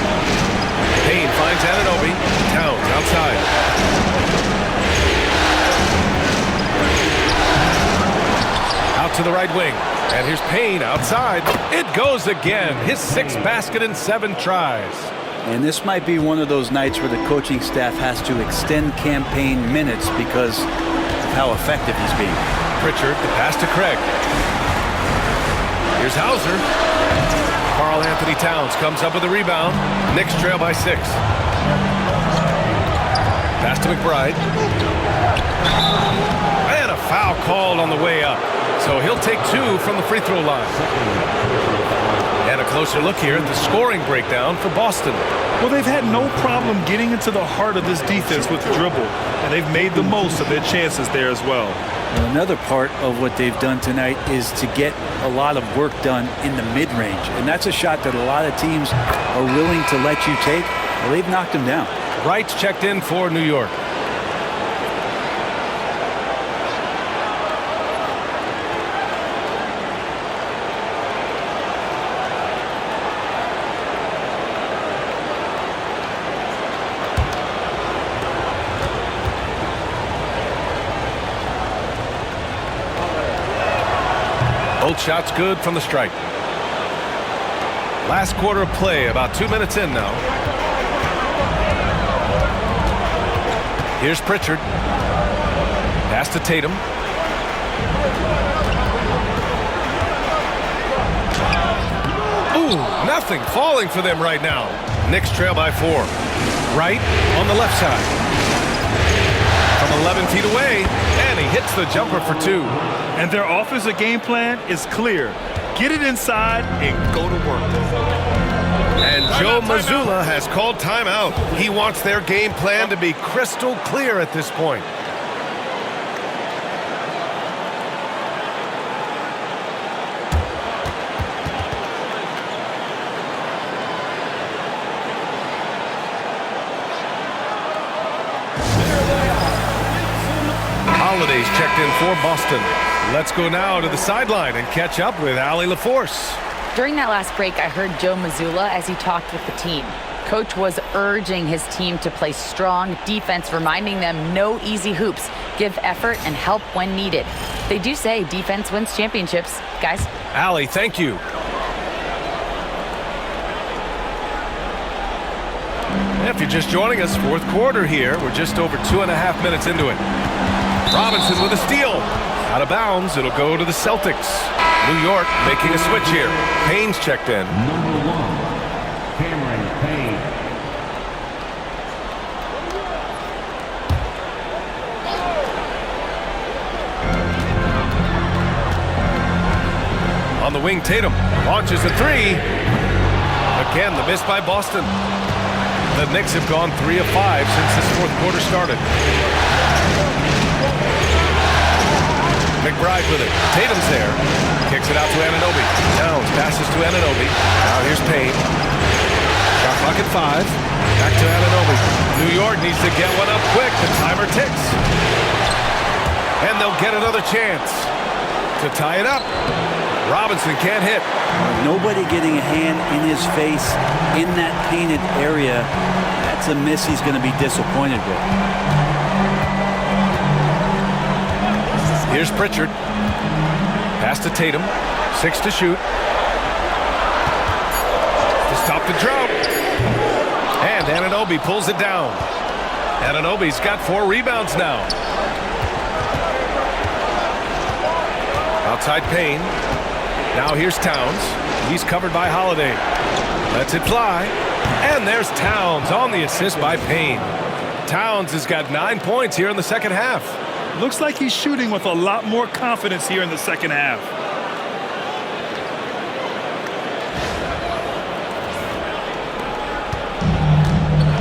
Payne finds Anunoby. Towns outside. Out to the right wing. And here's Payne outside. It goes again. His 6th basket in 7 tries. And this might be one of those nights where the coaching staff has to extend campaign minutes because of how effective he's being. Pritchard, the pass to Craig. Here's Hauser. Karl Anthony Towns comes up with a rebound. Knicks trail by 6. Pass to McBride. And a foul called on the way up. So he'll take 2 from the free throw line. And a closer look here at the scoring breakdown for Boston. Well, they've had no problem getting into the heart of this defense with the dribble, and they've made the most of their chances there as well. And another part of what they've done tonight is to get a lot of work done in the mid-range. And that's a shot that a lot of teams are willing to let you take. Well, they've knocked him down. Wright's checked in for New York. Both shots good from the stripe. Last quarter of play, about 2 minutes in now. Here's Pritchard. Pass to Tatum. Ooh, nothing falling for them right now. Knicks trail by 4. Wright on the left side. From 11 feet away, and he hits the jumper for 2. And their offensive game plan is clear. Get it inside and go to work. And Joe Mazzulla has called timeout. He wants their game plan to be crystal clear at this point. Holiday's checked in for Boston. Let's go now to the sideline and catch up with Allie LaForce. During that last break, I heard Joe Mazzulla as he talked with the team. Coach was urging his team to play strong defense, reminding them no easy hoops, give effort and help when needed. They do say defense wins championships, guys. Allie, thank you. If you're just joining us, 4th quarter here. We're just over 2.5 minutes into it. Robinson with a steal. Out of bounds, it'll go to the Celtics. New York making a switch here. Payne's checked in. Number 1, Cameron Payne. On the wing, Tatum launches a 3. Again, the miss by Boston. The Knicks have gone 3 of 5 since this 4th quarter started. McBride with it. Tatum's there. Kicks it out to Anunoby. Towns passes to Anunoby. Now here's Payne. Shot clock at 5. Back to Anunoby. New York needs to get one up quick. The timer ticks. And they'll get another chance to tie it up. Robinson can't hit. Nobody getting a hand in his face in that painted area. That's a miss he's going to be disappointed with. Here's Pritchard. Pass to Tatum. 6 to shoot. To stop the drought. And Anunoby pulls it down. Anunoby's got 4 rebounds now. Outside Payne. Now here's Towns. He's covered by Holiday. Lets it fly. And there's Towns on the assist by Payne. Towns has got 9 points here in the second half. Looks like he's shooting with a lot more confidence here in the second half.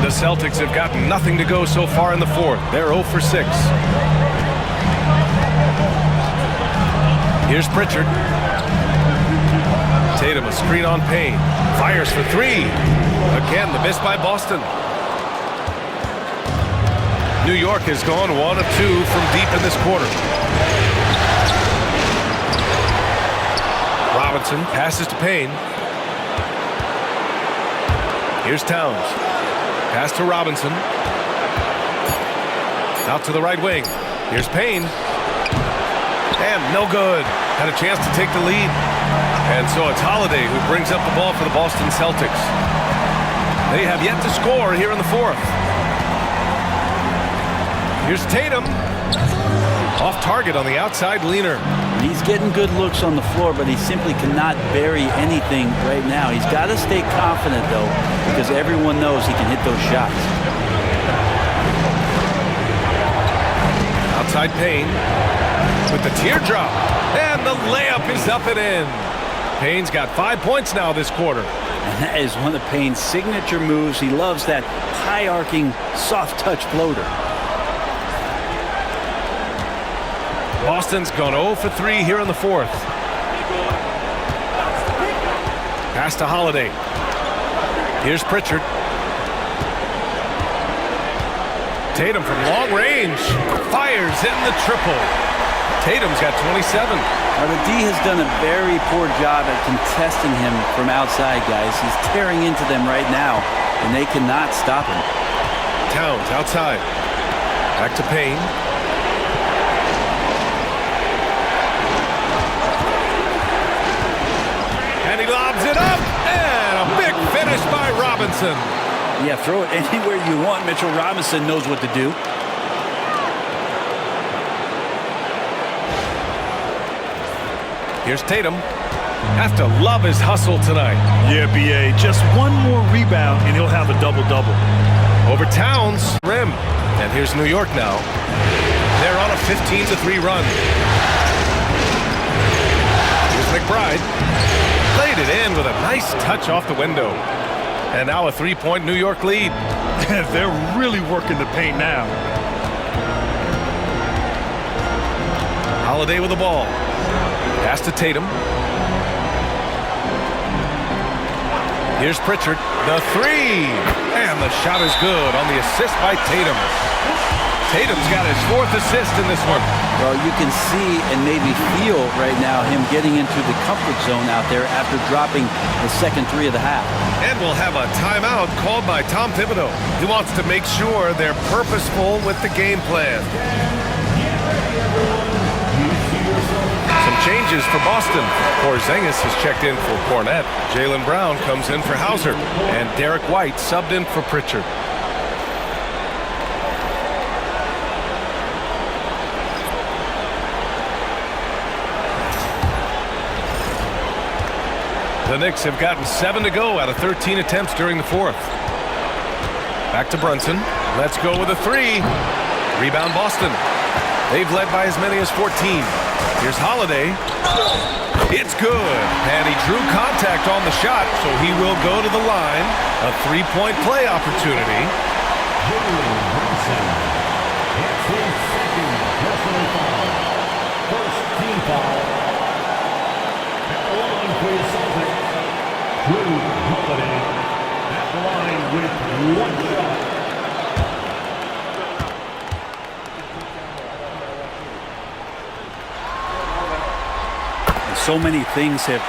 The Celtics have gotten nothing to go so far in the fourth. They're 0 for 6. Here's Pritchard. Tatum, a screen on Payne. Fires for 3. Again, the miss by Boston. New York has gone 1 of 2 from deep in this quarter. Robinson passes to Payne. Here's Towns. Pass to Robinson. Out to the right wing. Here's Payne. And no good. Had a chance to take the lead. And so it's Holiday who brings up the ball for the Boston Celtics. They have yet to score here in the fourth. Here's Tatum. Off target on the outside leaner. He's getting good looks on the floor, but he simply cannot bury anything right now. He's got to stay confident, though, because everyone knows he can hit those shots. Outside Payne with the teardrop. And the layup is up and in. Payne's got 5 points now this quarter. And that is one of Payne's signature moves. He loves that high-arcing, soft-touch floater. Boston's gone 0 for 3 here in the fourth. Pass to Holiday. Here's Pritchard. Tatum from long range. Fires in the triple. Tatum's got 27. Now, the D has done a very poor job at contesting him from outside, guys. He's tearing into them right now, and they cannot stop him. Towns outside. Back to Payne. And he lobs it up. And a big finish by Robinson. Yeah, throw it anywhere you want. Mitchell Robinson knows what to do. Here's Tatum. Have to love his hustle tonight. Yeah, B.A. Just one more rebound, and he'll have a double-double. Over Towns. Rim. And here's New York now. They're on a 15-3 run. Here's McBride. Laid it in with a nice touch off the window. And now a 3-point New York lead. They're really working the paint now. Holiday with the ball. Pass to Tatum. Here's Pritchard. The 3. And the shot is good on the assist by Tatum. Tatum's got his 4th assist in this one. Well, you can see and maybe feel right now him getting into the comfort zone out there after dropping the second 3 of the half. And we'll have a timeout called by Tom Thibodeau. He wants to make sure they're purposeful with the game plan. Some changes for Boston. Porzingis has checked in for Cornette. Jaylen Brown comes in for Hauser. And Derek White subbed in for Pritchard. The Knicks have gotten 7 to go out of 13 attempts during the fourth. Back to Brunson. Let's go with a 3. Rebound Boston. They've led by as many as 14. Here's Holiday. It's good. And he drew contact on the shot, so he will go to the line. A 3-point play opportunity. First team foul. At the line for the Celtics, Drew Holiday. At the line with 1 shot. So many things have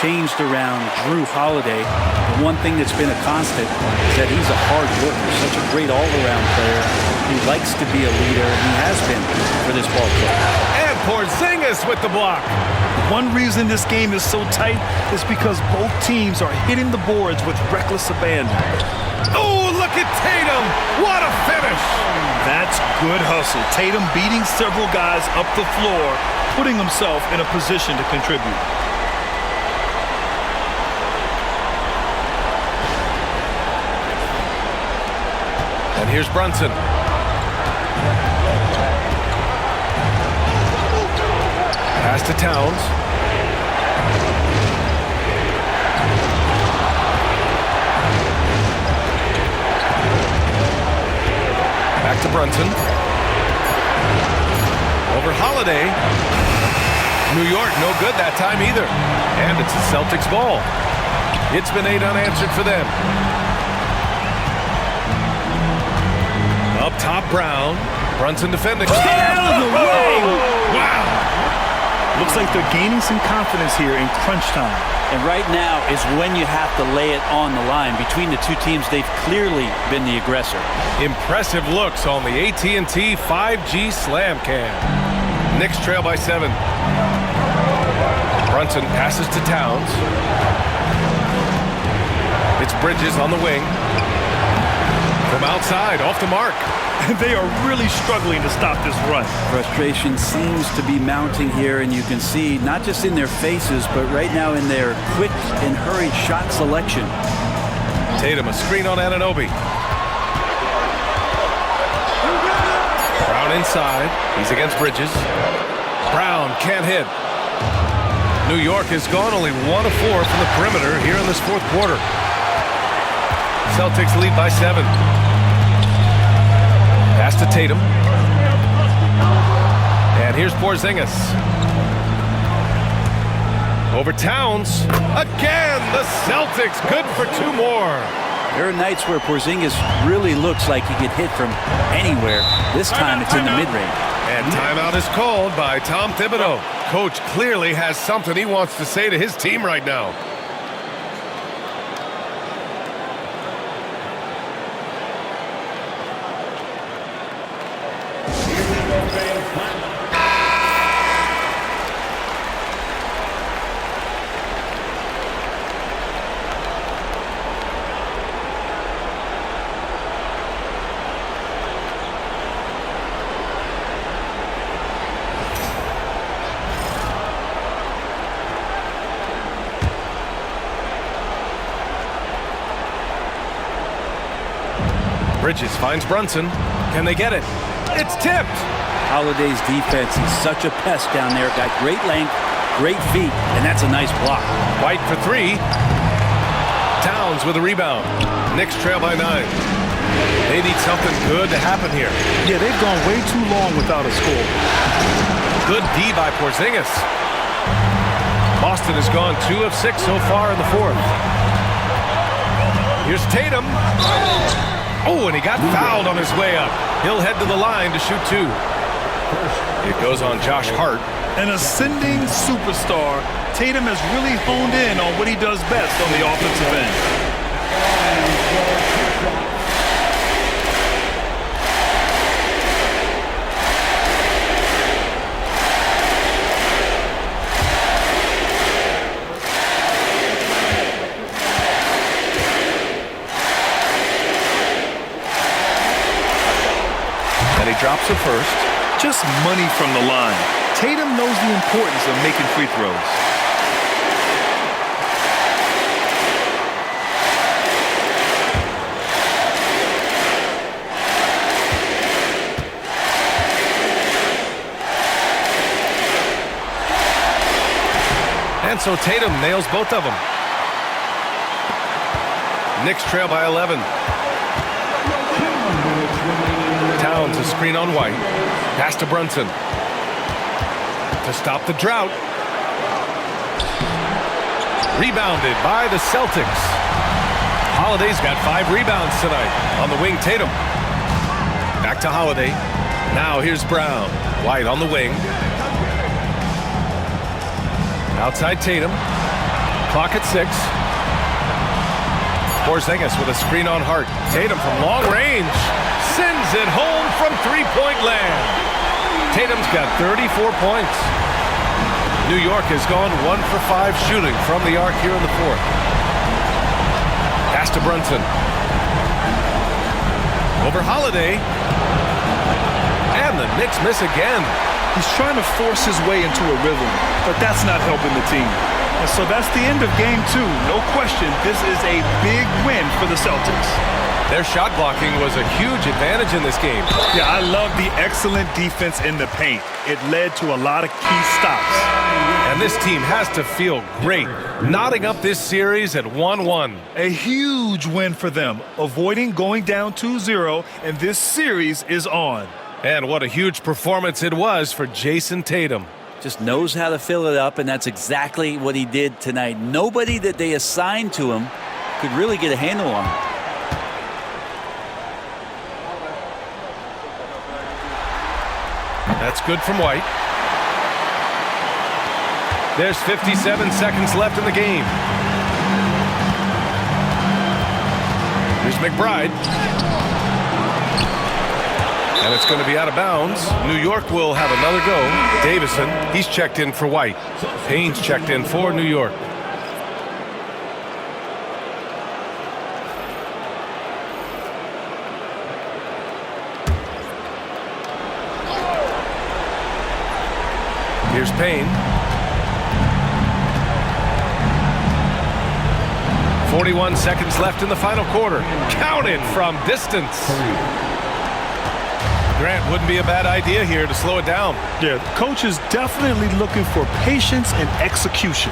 changed around Drew Holiday. The one thing that's been a constant is that he's a hard worker, such a great all-around player. He likes to be a leader, and he has been for this ball club. And Porzingis with the block. One reason this game is so tight is because both teams are hitting the boards with reckless abandon. Oh, look at Tatum. What a finish. That's good hustle. Tatum beating several guys up the floor, putting himself in a position to contribute. And here's Brunson. Pass to Towns. Back to Brunson. Over Holiday. New York no good that time either. And it's the Celtics ball. It's been 8 unanswered for them. Up top, Brown. Brunson defending. Out of the way! Wow! Looks like they're gaining some confidence here in crunch time. And right now is when you have to lay it on the line. Between the two teams, they've clearly been the aggressor. Impressive looks on the AT&T 5G Slam Cam. Knicks trail by 7. Brunson passes to Towns. It's Bridges on the wing. From outside, off the mark. They are really struggling to stop this run. Frustration seems to be mounting here, and you can see not just in their faces, but right now in their quick and hurried shot selection. Tatum, a screen on Anunoby. Brown inside. He's against Bridges. Brown can't hit. New York has gone only 1 of 4 from the perimeter here in this fourth quarter. Celtics lead by 7. Pass to Tatum. And here's Porzingis. Over Towns. Again, the Celtics good for 2 more. There are nights where Porzingis really looks like he could hit from anywhere. This time it's in the mid-range. And timeout is called by Tom Thibodeau. Coach clearly has something he wants to say to his team right now. Bridges finds Brunson. Can they get it? It's tipped. Holiday's defense is such a pest down there. Got great length, great feet, and that's a nice block. White for 3. Towns with a rebound. Knicks trail by 9. They need something good to happen here. Yeah, they've gone way too long without a score. Good D by Porzingis. Boston has gone 2 of 6 so far in the fourth. Here's Tatum. Oh, and he got fouled on his way up. He'll head to the line to shoot 2. It goes on Josh Hart. An ascending superstar, Tatum has really honed in on what he does best on the offensive end. And he drops it first. Just money from the line. Tatum knows the importance of making free throws. And so Tatum nails both of them. Knicks trail by 11. Towns a screen on White. Pass to Brunson. To stop the drought. Rebounded by the Celtics. Holiday's got 5 rebounds tonight. On the wing, Tatum. Back to Holiday. Now here's Brown. White on the wing. Outside Tatum. Clock at 6. Porzingis with a screen on Hart. Tatum from long range. Sends it home from three-point land. Tatum's got 34 points. New York has gone 1 for 5 shooting from the arc here in the fourth. Pass to Brunson. Over Holiday. And the Knicks miss again. He's trying to force his way into a rhythm, but that's not helping the team. And so that's the end of game 2. No question, this is a big win for the Celtics. Their shot blocking was a huge advantage in this game. Yeah, I love the excellent defense in the paint. It led to a lot of key stops. And this team has to feel great, knotting up this series at 1-1. A huge win for them, avoiding going down 2-0, and this series is on. And what a huge performance it was for Jason Tatum. Just knows how to fill it up, and that's exactly what he did tonight. Nobody that they assigned to him could really get a handle on him. That's good from White. There's 57 seconds left in the game. Here's McBride. And it's going to be out of bounds. New York will have another go. Davison, he's checked in for White. Payne's checked in for New York. Here's Payne. 41 seconds left in the final quarter. Counted from distance. Grant, wouldn't be a bad idea here to slow it down. Yeah, the coach is definitely looking for patience and execution.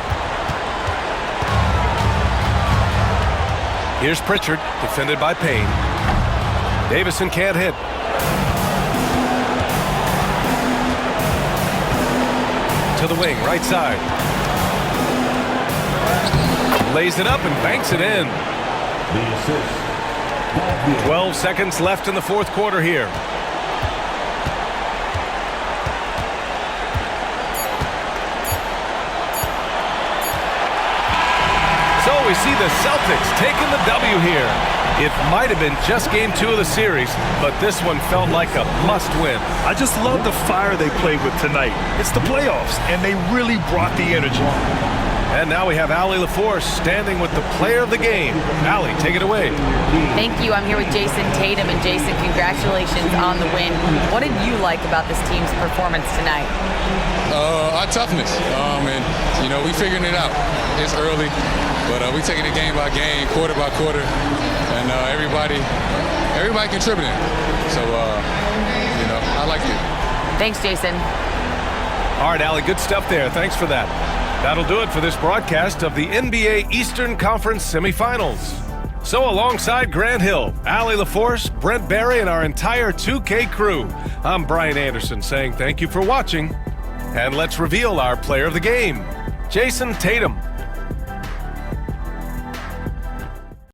Here's Pritchard, defended by Payne. Davison can't hit. To the wing, right side. Lays it up and banks it in. 12 seconds left in the fourth quarter here. So we see the Celtics taking the W here. It might have been just game 2 of the series, but this one felt like a must-win. I just love the fire they played with tonight. It's the playoffs, and they really brought the energy. And now we have Allie LaForce standing with the player of the game. Allie, take it away. Thank you. I'm here with Jason Tatum. And Jason, congratulations on the win. What did you like about this team's performance tonight? Our toughness. And, we figuring it out. It's early, but we taking it game by game, quarter by quarter, and everybody contributing. So, I like it. Thanks, Jason. All right, Allie, good stuff there. Thanks for that. That'll do it for this broadcast of the NBA Eastern Conference semifinals. So alongside Grant Hill, Allie LaForce, Brent Barry, and our entire 2K crew, I'm Brian Anderson saying thank you for watching. And let's reveal our player of the game, Jason Tatum.